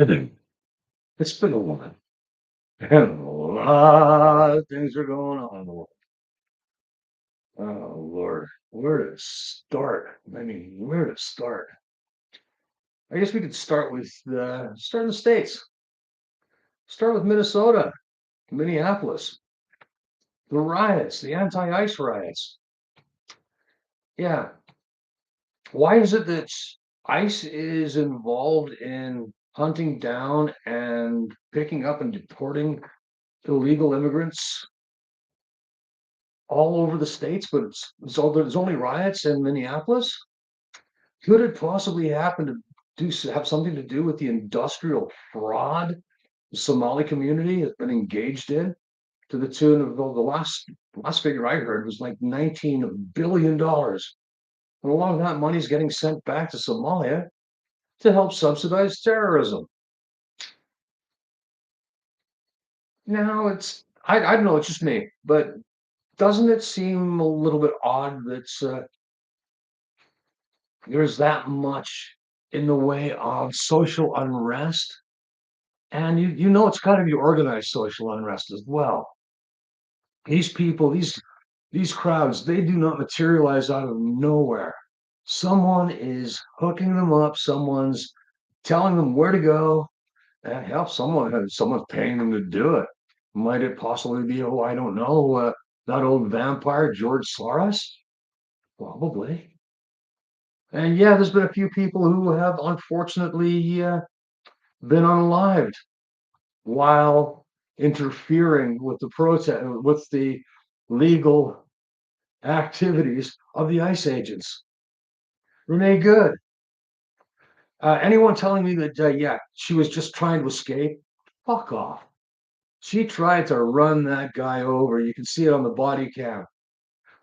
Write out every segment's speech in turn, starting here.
It's been a while, and a lot of things are going on in the world. Oh Lord, where to start? I mean, where to start? I guess we could start with start in the states. Start with Minnesota, Minneapolis, the riots, the anti-ICE riots. Yeah, why is it that ICE is involved in hunting down and picking up and deporting illegal immigrants all over the states, but so there's only riots in Minneapolis? Could it possibly happen to have something to do with the industrial fraud the Somali community has been engaged in to the tune of the last figure I heard was like $19 billion. And a lot of that money is getting sent back to Somalia to help subsidize terrorism. Now I don't know, it's just me, but doesn't it seem a little bit odd that there's that much in the way of social unrest? And you know it's got to be organized social unrest as well. These people, these crowds, they do not materialize out of nowhere. Someone is hooking them up, someone's telling them where to go, and help someone's paying them to do it. Might it possibly be, oh, I don't know, that old vampire George Soros? Probably. And yeah, there's been a few people who have unfortunately been unalived while interfering with the protest, with the legal activities of the ICE agents. Renee Good. Anyone telling me that, yeah, she was just trying to escape? Fuck off. She tried to run that guy over. You can see it on the body cam.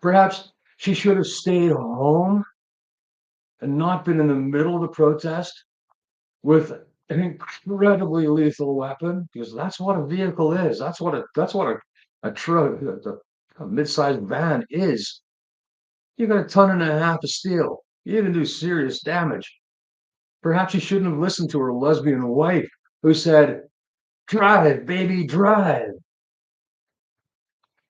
Perhaps she should have stayed home and not been in the middle of the protest with an incredibly lethal weapon, because that's what a vehicle is. A truck, a mid-sized van is. You got a ton and a half of steel. You can do serious damage. Perhaps you shouldn't have listened to her lesbian wife who said, "Drive, baby, drive."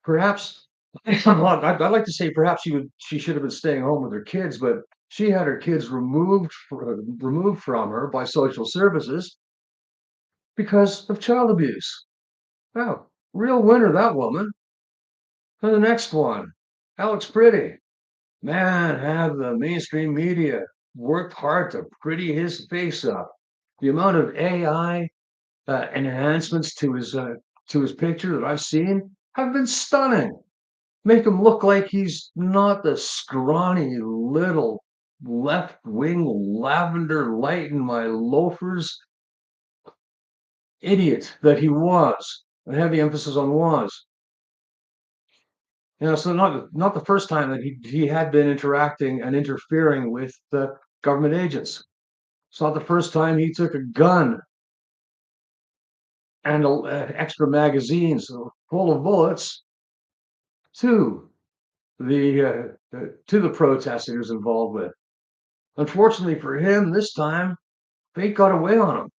Perhaps I'd like to say perhaps she should have been staying home with her kids, but she had her kids removed from her by social services because of child abuse. Oh, real winner, that woman. And the next one, Alex Pretty. Man, have the mainstream media worked hard to pretty his face up. The amount of AI enhancements to his picture that I've seen have been stunning. Make him look like he's not the scrawny little left wing lavender light in my loafers idiot that he was. A heavy emphasis on was. So not the first time that he had been interacting and interfering with the government agents. It's not the first time he took a gun and extra magazines full of bullets to the protest that he was involved with. Unfortunately for him, this time fate got away on him.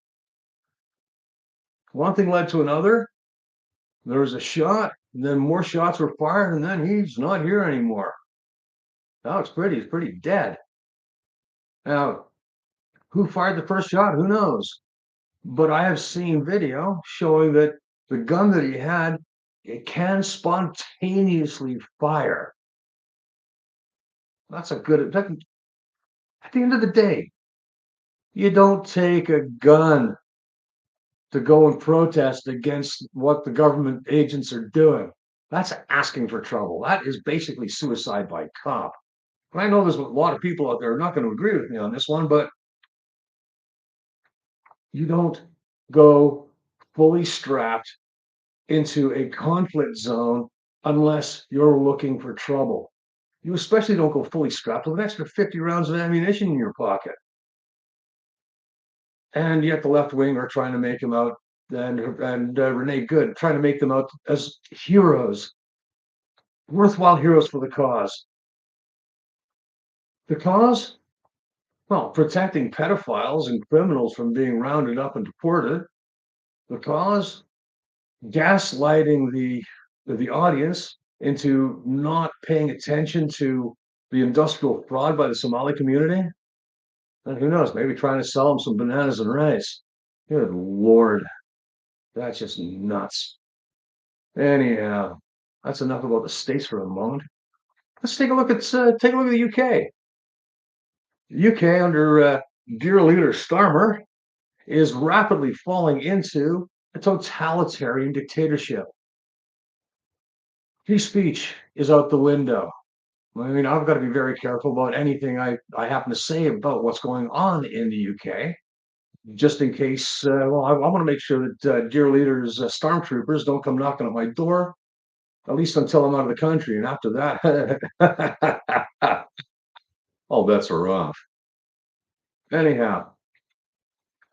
One thing led to another. There was a shot, and then more shots were fired, and then he's not here anymore. Alex Pretty is pretty dead. Now, who fired the first shot? Who knows? But I have seen video showing that the gun that he had, it can spontaneously fire. That's a good. At the end of the day, you don't take a gun to go and protest against what the government agents are doing. That's asking for trouble. That is basically suicide by cop. And I know there's a lot of people out there who are not going to agree with me on this one, but you don't go fully strapped into a conflict zone unless you're looking for trouble. You especially don't go fully strapped with an extra 50 rounds of ammunition in your pocket. And yet the left wing are trying to make him out, and Renee Good trying to make them out as heroes, worthwhile heroes for the cause. The cause? Well, protecting pedophiles and criminals from being rounded up and deported. Because gaslighting the audience into not paying attention to the industrial fraud by the Somali community. And who knows, maybe trying to sell them some bananas and rice. Good Lord, that's just nuts. Anyhow, that's enough about the States for a moment. Let's take a look at the UK. The UK under dear leader Starmer is rapidly falling into a totalitarian dictatorship. Free speech is out the window. I mean, I've got to be very careful about anything I happen to say about what's going on in the UK, just in case. Well, I want to make sure that dear leaders, stormtroopers, don't come knocking at my door, at least until I'm out of the country. And after that, all bets are off. Anyhow,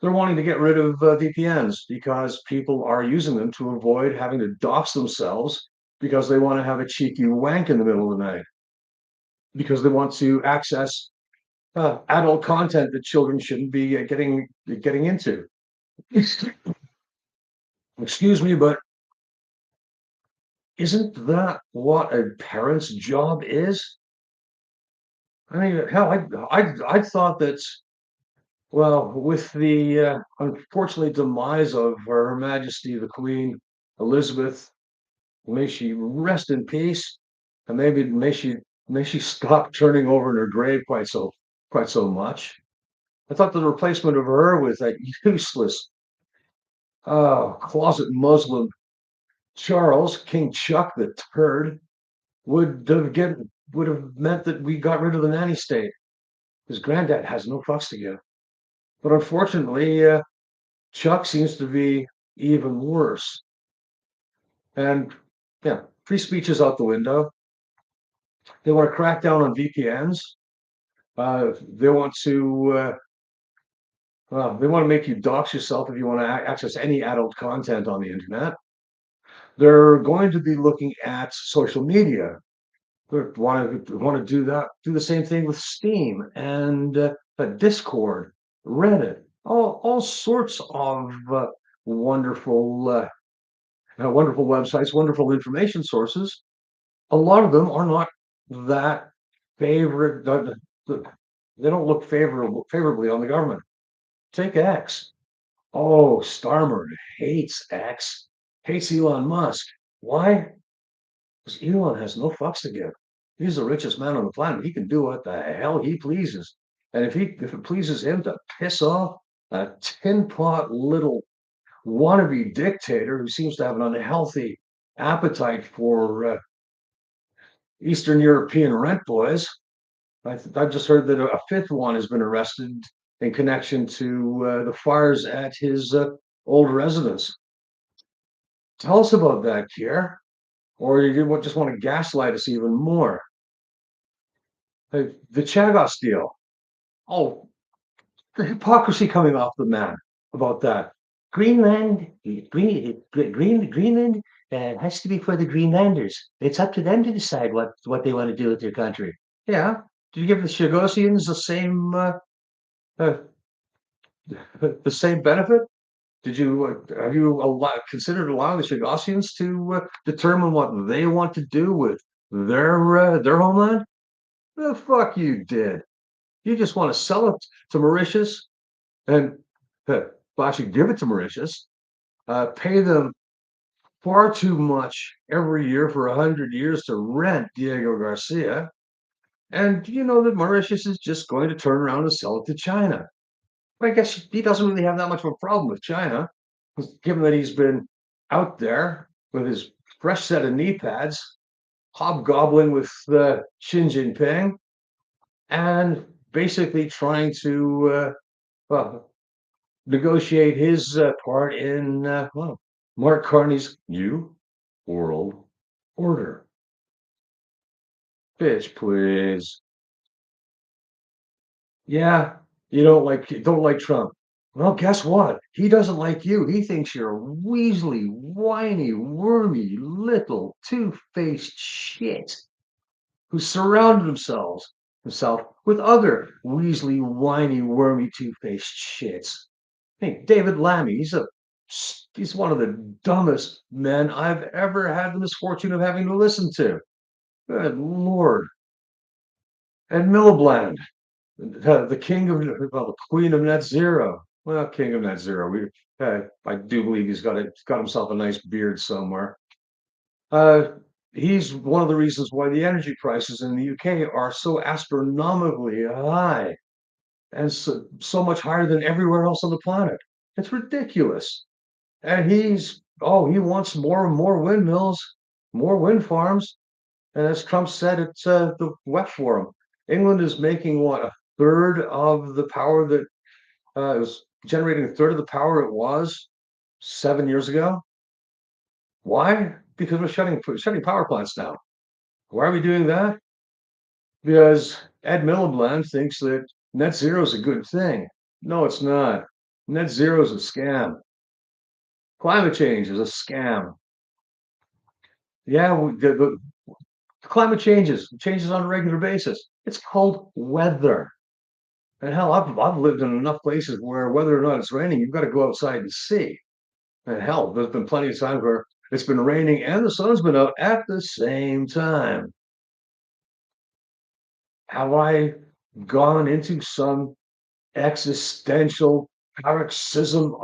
they're wanting to get rid of VPNs because people are using them to avoid having to dox themselves because they want to have a cheeky wank in the middle of the night, because they want to access adult content that children shouldn't be getting into. Excuse me, but isn't that what a parent's job is? I mean, hell, I thought that, well, with the unfortunately demise of Her Majesty the Queen Elizabeth, may she rest in peace, and maybe may she stop turning over in her grave quite so much. I thought the replacement of her with that useless closet Muslim Charles, King Chuck the Turd, would have get would have meant that we got rid of the nanny state. His granddad has no fucks to give. But unfortunately, Chuck seems to be even worse. And yeah, free speech is out the window. They want to crack down on VPNs. They want to make you dox yourself if you want to access any adult content on the internet. They're going to be looking at social media. They want to do the same thing with Steam and Discord, Reddit, all sorts of wonderful wonderful websites, wonderful information sources. A lot of them are not that favorite. They don't look favorably on the government. Take X. Oh, Starmer hates X, hates Elon Musk. Why? Because Elon has no fucks to give. He's the richest man on the planet. He can do what the hell he pleases. And if it pleases him to piss off a tin pot little wannabe dictator who seems to have an unhealthy appetite for Eastern European rent boys, I've just heard that a fifth one has been arrested in connection to the fires at his old residence. Tell us about that, Kier. Or you just want to gaslight us even more. The Chagos deal. Oh, the hypocrisy coming off the man about that. Greenland has to be for the Greenlanders. It's up to them to decide what they want to do with their country. Yeah. Did you give the Chagosians uh, the same benefit? Did you have you considered allowing the Chagosians to determine what they want to do with their homeland? The fuck you did. You just want to sell it to Mauritius and well, actually give it to Mauritius, pay them far too much every year for 100 years to rent Diego Garcia, and you know that Mauritius is just going to turn around and sell it to China. I guess he doesn't really have that much of a problem with China, given that he's been out there with his fresh set of knee pads, hobgobbling with Xi Jinping, and basically trying to well, negotiate his part in well, Mark Carney's New World Order. Bitch, please. Yeah, you don't like Trump. Well, guess what? He doesn't like you. He thinks you're a weaselly, whiny, wormy, little two-faced shit who surrounded themselves himself with other weaselly, whiny, wormy, two-faced shits. Hey, David Lammy, he's one of the dumbest men I've ever had the misfortune of having to listen to. Good Lord. And Miliband, the king of, well, the queen of net zero. Well, king of net zero. I do believe got himself a nice beard somewhere. Uh, he's one of the reasons why the energy prices in the UK are so astronomically high and so much higher than everywhere else on the planet. It's ridiculous. And he wants more and more windmills, more wind farms. And as Trump said, it's the wet for him. England is making what, a third of the power that it was generating a third of the power it was 7 years ago. Why? Because we're shutting power plants down. Why are we doing that? Because Ed Miliband thinks that net zero is a good thing. No, it's not. Net zero is a scam. Climate change is a scam. Yeah, the climate changes on a regular basis. It's called weather. And hell, I've lived in enough places where whether or not it's raining, you've got to go outside and see. And hell, there's been plenty of times where it's been raining and the sun's been out at the same time. Have I gone into some existential paroxysm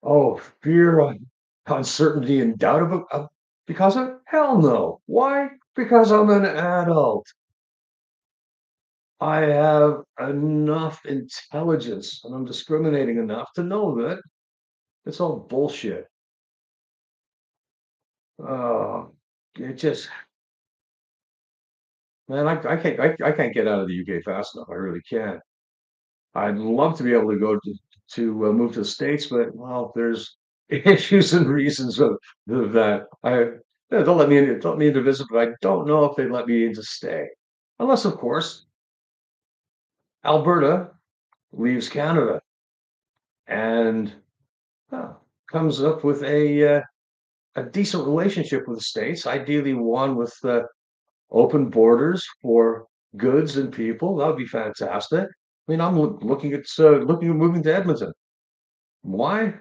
of fear, uncertainty, and doubt because of hell no? Why? Because I'm an adult. I have enough intelligence and I'm discriminating enough to know that it's all bullshit. Oh, it just, man, I can't get out of the UK fast enough. I really can't. I'd love to be able to go to move to the States, but well, there's issues and reasons of that. They'll let me in, they'll let me in to visit, but I don't know if they'd let me in to stay, unless, of course, Alberta leaves Canada and uh, comes up with a decent relationship with the states, ideally one with open borders for goods and people. That would be fantastic. I mean, I'm looking at moving to Edmonton. Why?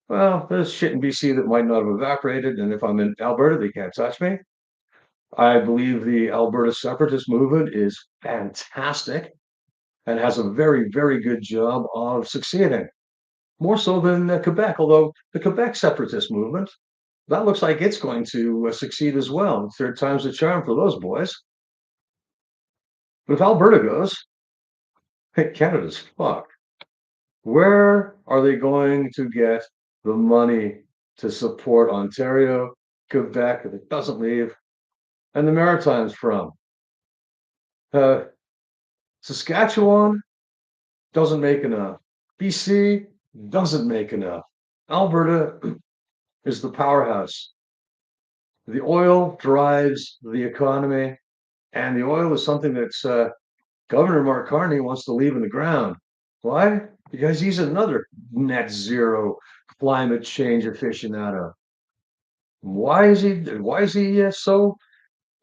Well, there's shit in BC that might not have evaporated, and if I'm in Alberta, they can't touch me. I believe the Alberta separatist movement is fantastic and has a very, very good job of succeeding, more so than Quebec, although the Quebec separatist movement, that looks like it's going to succeed as well. Third time's the charm for those boys. But if Alberta goes, hey, Canada's fucked. Where are they going to get the money to support Ontario, Quebec, if it doesn't leave, and the Maritimes from? Uh, Saskatchewan doesn't make enough. BC doesn't make enough. Alberta is the powerhouse. The oil drives the economy, and the oil is something that's Governor Mark Carney wants to leave in the ground. Why? Because he's another net zero climate change aficionado. Why is he so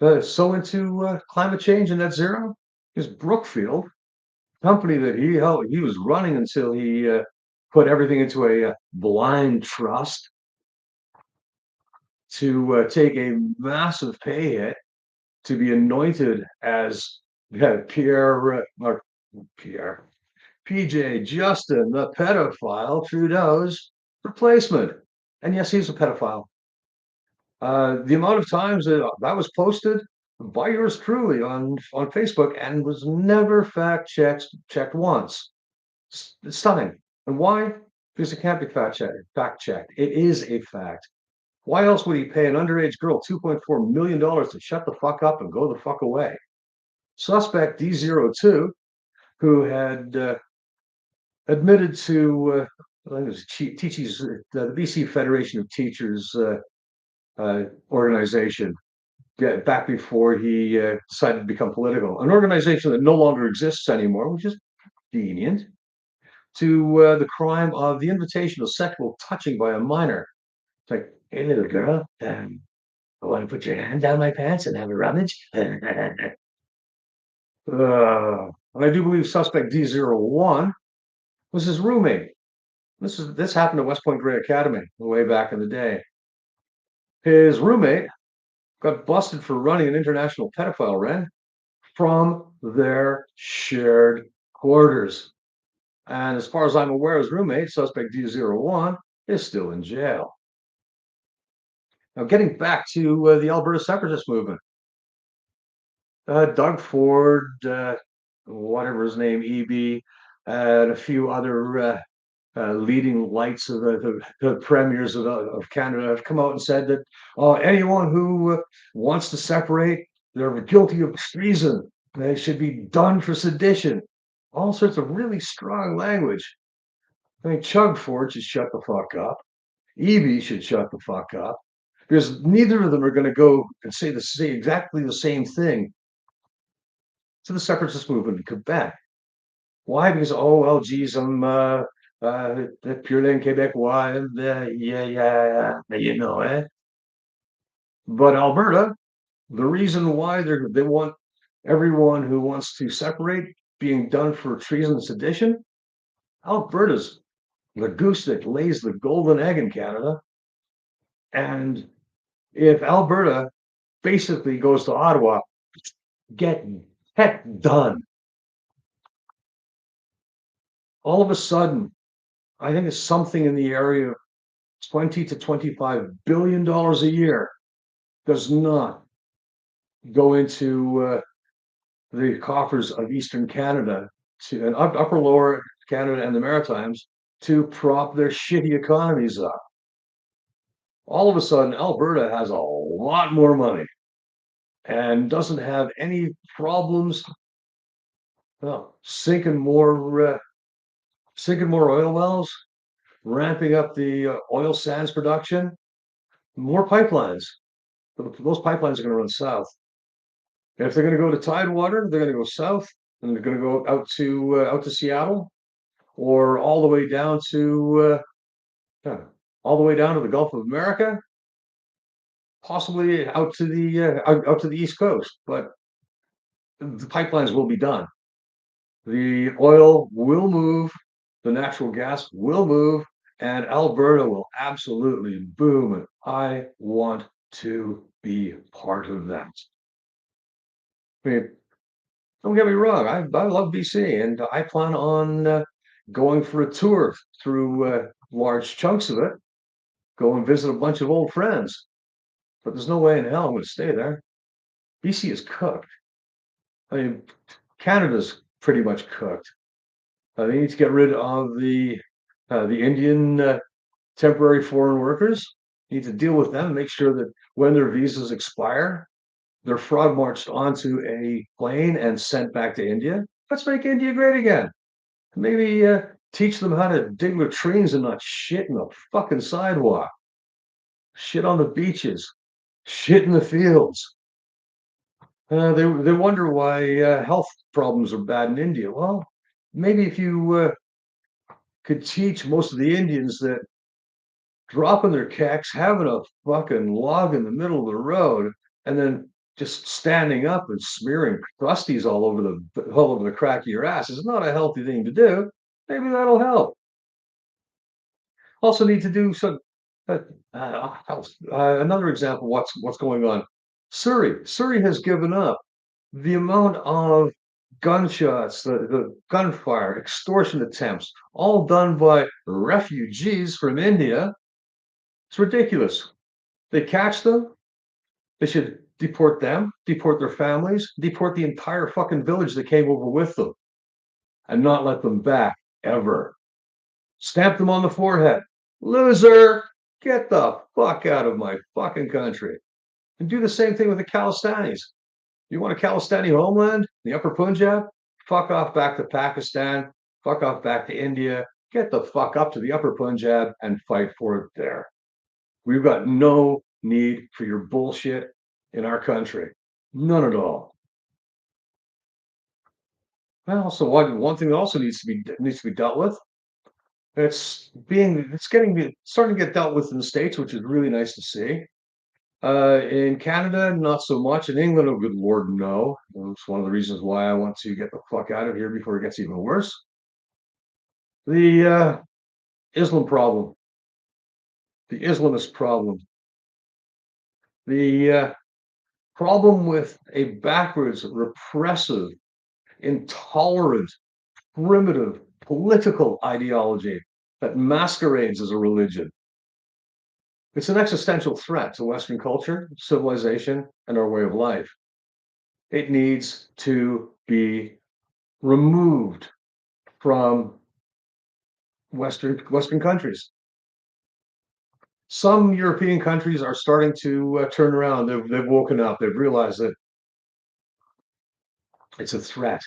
into climate change and net zero? Because Brookfield, company that he was running until he put everything into a blind trust to take a massive pay hit to be anointed as Pierre PJ Justin, the pedophile, Trudeau's replacement. And yes, he's a pedophile. The amount of times that was posted by yours truly on Facebook and was never checked once. It's stunning. And why? Because it can't be fact checked. It is a fact. Why else would he pay an underage girl $2.4 million to shut the fuck up and go the fuck away? Suspect D02, who had admitted to, I think it was teachers, the BC Federation of Teachers organization, back before he decided to become political, an organization that no longer exists anymore, which is convenient, to the crime of the invitation of sexual touching by a minor. It's like, hey, little girl, I want to put your hand down my pants and have a rummage. And I do believe suspect D01 was his roommate. This happened at West Point Grey Academy way back in the day. His roommate got busted for running an international pedophile ring from their shared quarters. And as far as I'm aware, his roommate, suspect D01, is still in jail. Now, getting back to the Alberta separatist movement, Doug Ford, whatever his name, EB, and a few other leading lights of the premiers of Canada have come out and said that anyone who wants to separate, they're guilty of treason. They should be done for sedition. All sorts of really strong language. I mean, Chug Ford should shut the fuck up. Evie should shut the fuck up, because neither of them are going to go and say exactly the same thing to the separatist movement in Quebec. Why? Because, oh, well, geez, I'm purely Québécois, yeah, you know, eh? But Alberta, the reason why they want everyone who wants to separate being done for treason and sedition, Alberta's the goose that lays the golden egg in Canada. And if Alberta basically goes to Ottawa, get heck done. All of a sudden, I think it's something in the area of 20 to $25 billion a year does not go into the coffers of Eastern Canada to and upper lower Canada and the Maritimes to prop their shitty economies up. All of a sudden, Alberta has a lot more money and doesn't have any problems sinking more oil wells, ramping up the oil sands production, more pipelines. Those pipelines are going to run south. If they're going to go to Tidewater, they're going to go south, and they're going to go out to Seattle, or all the way down to the Gulf of America, possibly out to the East Coast. But the pipelines will be done. The oil will move, the natural gas will move, and Alberta will absolutely boom. And I want to be part of that. I mean, don't get me wrong, I love BC, and I plan on going for a tour through large chunks of it, go and visit a bunch of old friends. But there's no way in hell I'm going to stay there. BC is cooked. I mean, Canada's pretty much cooked. They need to get rid of the Indian temporary foreign workers. Need to deal with them, make sure that when their visas expire, they're frog marched onto a plane and sent back to India. Let's make India great again. Maybe teach them how to dig latrines and not shit in the fucking sidewalk, shit on the beaches, shit in the fields. They wonder why health problems are bad in India. Well, maybe if you could teach most of the Indians that dropping their kecks, having a fucking log in the middle of the road, and then just standing up and smearing crusties all over the crack of your ass is not a healthy thing to do. Maybe that'll help. Also, need to do some. Another example. What's going on? Surrey has given up. The amount of gunshots, the gunfire, extortion attempts, all done by refugees from India. It's ridiculous. They catch them, they should deport them, deport their families, deport the entire fucking village that came over with them, and not let them back ever. Stamp them on the forehead. Loser! Get the fuck out of my fucking country. And do the same thing with the Khalistanis. You want a Khalistani homeland, the Upper Punjab? Fuck off back to Pakistan. Fuck off back to India. Get the fuck up to the Upper Punjab and fight for it there. We've got no need for your bullshit in our country. None at all. Well, so one thing that also needs to be dealt with. It's starting to get dealt with in the States, which is really nice to see. In Canada, not so much. In England, oh, good Lord, no. It's one of the reasons why I want to get the fuck out of here before it gets even worse. The Islam problem, the Islamist problem, the problem with a backwards, repressive, intolerant, primitive political ideology that masquerades as a religion. It's an existential threat to Western culture, civilization, and our way of life. It needs to be removed from Western countries. Some European countries are starting to turn around. They've woken up. They've realized that it's a threat,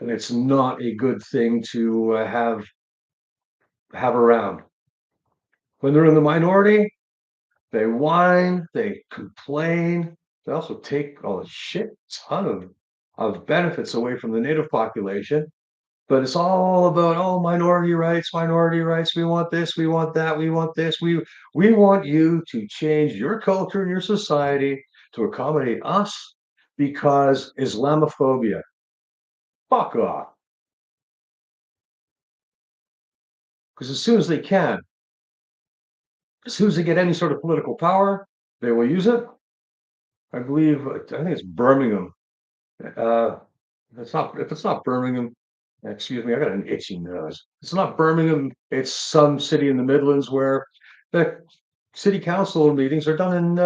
and it's not a good thing to have around. When they're in the minority, they whine, they complain. They also take a shit ton of benefits away from the native population. But it's all about, oh, minority rights, minority rights. We want this, we want that, we want this. We want you to change your culture and your society to accommodate us because Islamophobia. Fuck off. Because as soon as they can, as soon as they get any sort of political power, they will use it. I think it's Birmingham. Uh, if it's not Birmingham, excuse me, I got an itchy nose. It's not Birmingham. It's some city in the Midlands where the city council meetings are done in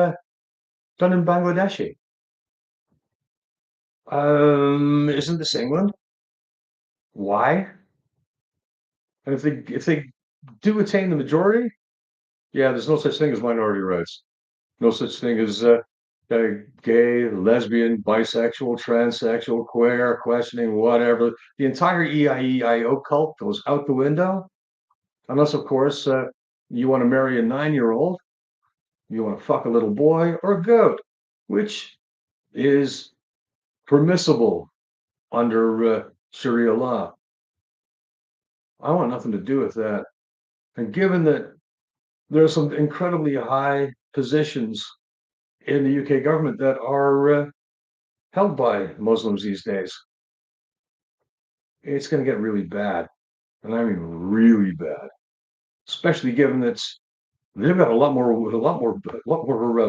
Bangladeshi. Isn't this England? Why? And if they do attain the majority, yeah, there's no such thing as minority rights. No such thing as gay, lesbian, bisexual, transsexual, queer, questioning, whatever. The entire EIEIO cult goes out the window, unless, of course, you want to marry a 9-year-old, you want to fuck a little boy or a goat, which is permissible under Sharia law. I want nothing to do with that. And given that there are some incredibly high positions in the UK government that are held by Muslims these days, it's going to get really bad, and I mean really bad. Especially given that they've got a lot more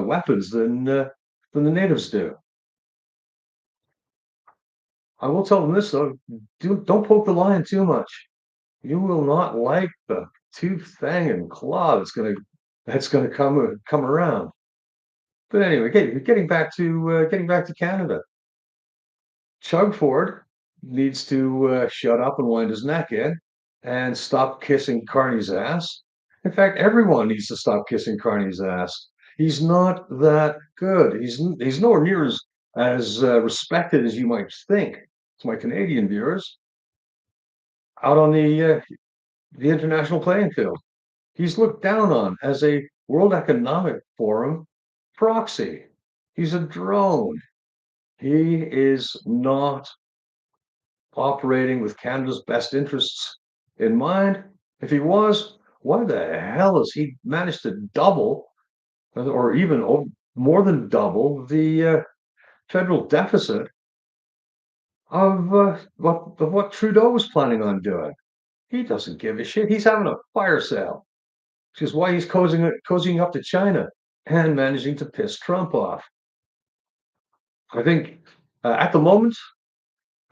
weapons than the natives do. I will tell them this though: don't poke the lion too much. You will not like the tooth, fang, and claw that's gonna come around. But anyway, getting back to Canada. Chug Ford needs to shut up and wind his neck in and stop kissing Carney's ass. In fact, everyone needs to stop kissing Carney's ass. He's not that good. He's nowhere near as respected as you might think. To my Canadian viewers, out on the international playing field, he's looked down on as a World Economic Forum proxy. He's a drone. He is not operating with Canada's best interests in mind. If he was, why the hell has he managed to double or even more than double the federal deficit of what Trudeau was planning on doing? He doesn't give a shit. He's having a fire sale, which is why he's cozying up to China and managing to piss Trump off. I think at the moment,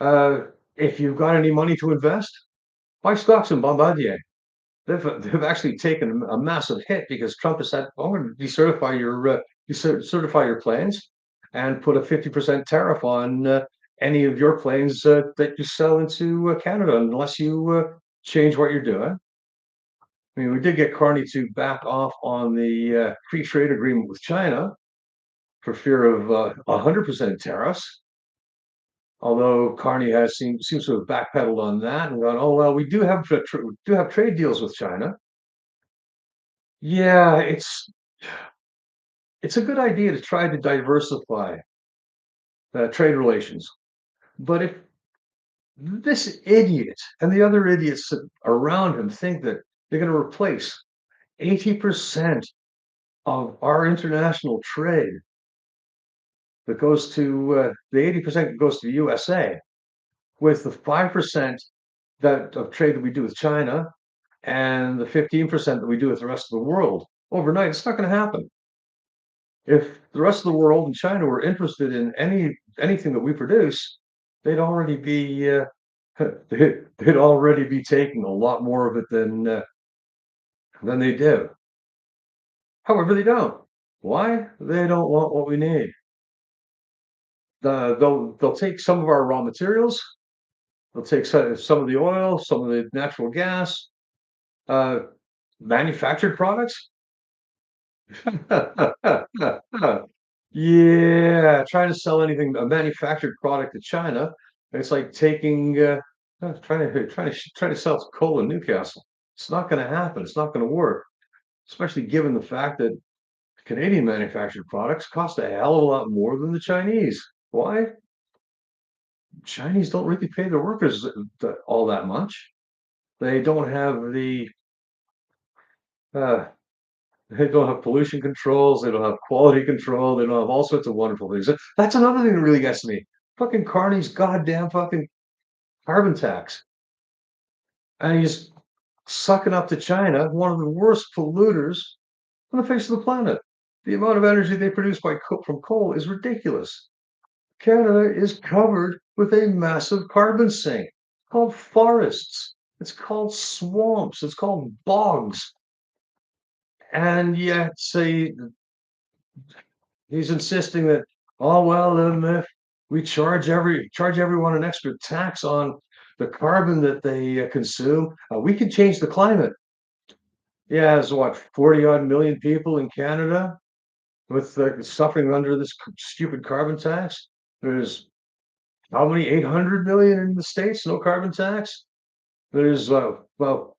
uh, if you've got any money to invest, buy stocks in Bombardier. They've actually taken a massive hit because Trump has said, "Oh, I'm going to decertify your planes and put a 50% tariff on any of your planes that you sell into Canada unless you change what you're doing." I mean, we did get Carney to back off on the free trade agreement with China for fear of 100% tariffs. Although Carney seems to have backpedaled on that and gone, oh well, we do have trade deals with China. Yeah, it's a good idea to try to diversify trade relations, but if this idiot and the other idiots around him think that they're going to replace 80% of our international trade that goes to the 80% that goes to the USA, with the 5% that of trade that we do with China and the 15% that we do with the rest of the world overnight. It's not going to happen. If the rest of the world and China were interested in anything that we produce, they'd already be they'd already be taking a lot more of it than they do. However, they don't. Why? They don't want what we need. They'll take some of our raw materials. They'll take some of the oil, some of the natural gas, uh, manufactured products. Yeah, trying to sell anything, a manufactured product to China, it's like taking trying to sell coal in Newcastle. It's not going to happen. It's not going to work, especially given the fact that Canadian manufactured products cost a hell of a lot more than the Chinese. Why? Chinese don't really pay their workers all that much. They don't have uh, they don't have pollution controls. They don't have quality control. They don't have all sorts of wonderful things. That's another thing that really gets to me. Fucking Carney's goddamn fucking carbon tax, and he's sucking up to China, one of the worst polluters on the face of the planet. The amount of energy they produce from coal is ridiculous. Canada is covered with a massive carbon sink called forests. It's called swamps. It's called bogs. And yet, say he's insisting that, oh well, if we charge everyone an extra tax on the carbon that they consume, we can change the climate. Yeah, there's what 40 odd million people in Canada with suffering under this stupid carbon tax. There's how many 800 million in the States, no carbon tax. There's well,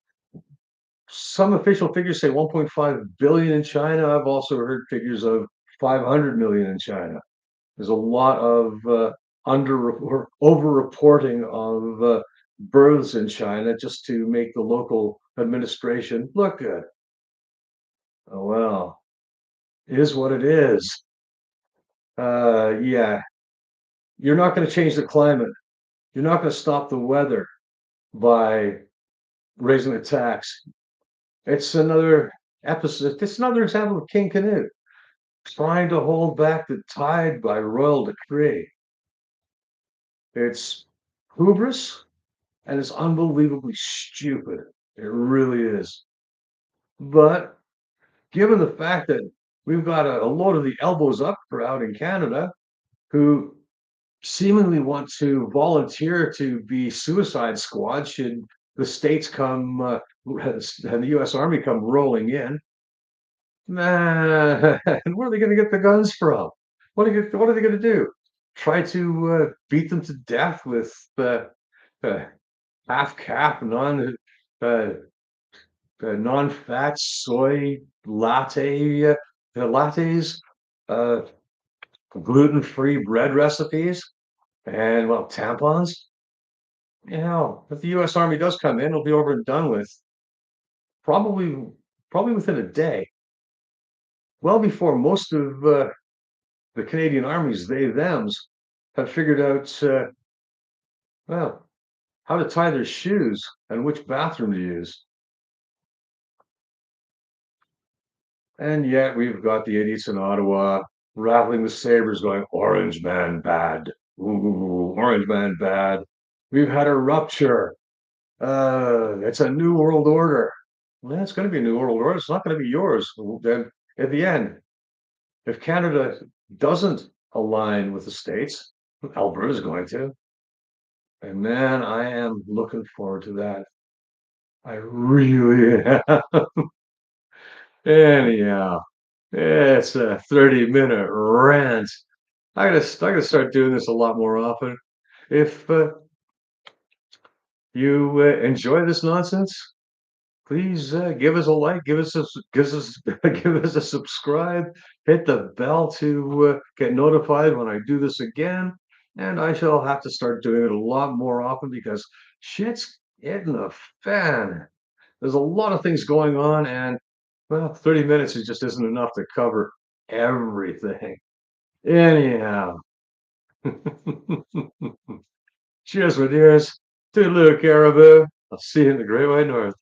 some official figures say 1.5 billion in China. I've also heard figures of 500 million in China. There's a lot of under or over reporting of births in China just to make the local administration look good. Oh well, it is what it is. Yeah, you're not going to change the climate. You're not going to stop the weather by raising the tax. It's another episode. It's another example of King Canute trying to hold back the tide by royal decree. It's hubris and it's unbelievably stupid. It really is. But given the fact that we've got a load of the elbows up crowd in Canada who seemingly want to volunteer to be suicide squad should the states come and the U.S. Army come rolling in, man, where are they going to get the guns from? What are they going to do? Try to beat them to death with uh, half cap uh, non-fat soy lattes, uh, gluten-free bread recipes, and well, tampons. You know, if the U.S. Army does come in, it'll be over and done with probably probably within a day, well before most of the Canadian armies, they thems, have figured out well how to tie their shoes and which bathroom to use. And yet we've got the idiots in Ottawa rattling the sabers going, Orange man bad. Ooh, Orange man bad. We've had a rupture. It's a new world order. Well, it's going to be a new world order. It's not going to be yours. Then at the end, if Canada doesn't align with the states, Alberta's going to. And man, I am looking forward to that. I really am. Anyhow, it's a 30-minute rant. I gotta start doing this a lot more often. If you enjoy this nonsense, please give us a like, give us a subscribe, hit the bell to get notified when I do this again. And I shall have to start doing it a lot more often because shit's hitting the fan. There's a lot of things going on, and well, 30 minutes is just isn't enough to cover everything. Anyhow. Cheers, my dears. Toodaloo, caribou. I'll see you in the great white north.